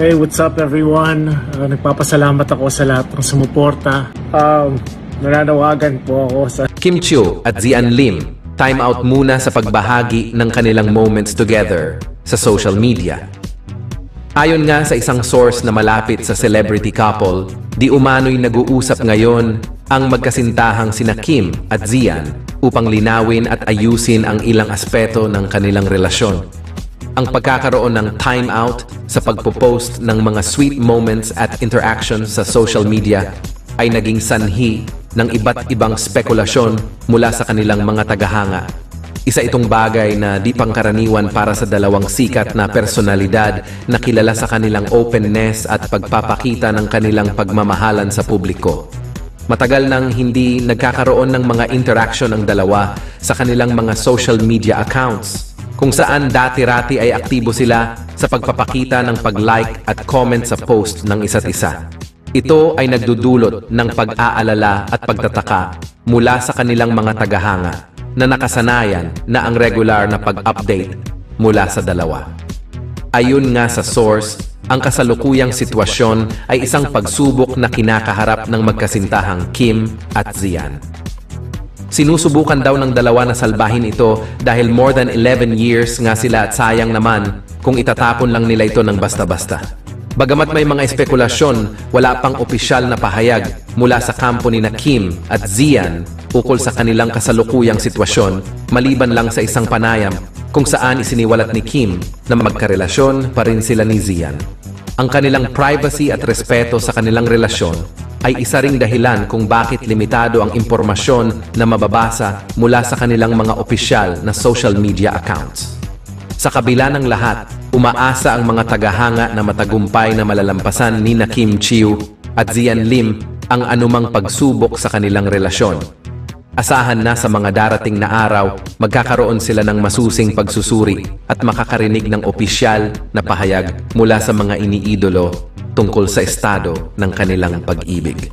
Hey, what's up everyone? Nagpapasalamat ako sa lahat ng sumuporta. Nananawagan po ako sa Kim Chiu at Zian Lim, time out muna sa pagbahagi ng kanilang moments together sa social media. Ayon nga sa isang source na malapit sa celebrity couple, di umano'y nag-uusap ngayon ang magkasintahang sina Kim at Zian upang linawin at ayusin ang ilang aspeto ng kanilang relasyon. Ang pagkakaroon ng time out sa pagpo-post ng mga sweet moments at interactions sa social media ay naging sanhi ng iba't ibang spekulasyon mula sa kanilang mga tagahanga. Isa itong bagay na di pangkaraniwan para sa dalawang sikat na personalidad na kilala sa kanilang openness at pagpapakita ng kanilang pagmamahalan sa publiko. Matagal nang hindi nagkakaroon ng mga interaction ang dalawa sa kanilang mga social media accounts, kung saan dati-rati ay aktibo sila sa pagpapakita ng pag-like at comment sa post ng isa't isa. Ito ay nagdudulot ng pag-aalala at pagtataka mula sa kanilang mga tagahanga na nakasanayan na ang regular na pag-update mula sa dalawa. Ayon nga sa source, ang kasalukuyang sitwasyon ay isang pagsubok na kinakaharap ng magkasintahang Kim at Zian. Sinusubukan daw ng dalawa na salbahin ito dahil more than 11 years nga sila at sayang naman kung itatapon lang nila ito ng basta-basta. Bagamat may mga espekulasyon, wala pang opisyal na pahayag mula sa kampo ni na Kim at Zian ukol sa kanilang kasalukuyang sitwasyon, maliban lang sa isang panayam kung saan isiniwalat ni Kim na magkarelasyon pa rin sila ni Zian. Ang kanilang privacy at respeto sa kanilang relasyon ay isa ring dahilan kung bakit limitado ang impormasyon na mababasa mula sa kanilang mga opisyal na social media accounts. Sa kabila ng lahat, umaasa ang mga tagahanga na matagumpay na malalampasan ni na Kim Chiu at Zian Lim ang anumang pagsubok sa kanilang relasyon. Asahan na sa mga darating na araw, magkakaroon sila ng masusing pagsusuri at makakarinig ng opisyal na pahayag mula sa mga iniidolo tungkol sa estado ng kanilang pag-ibig.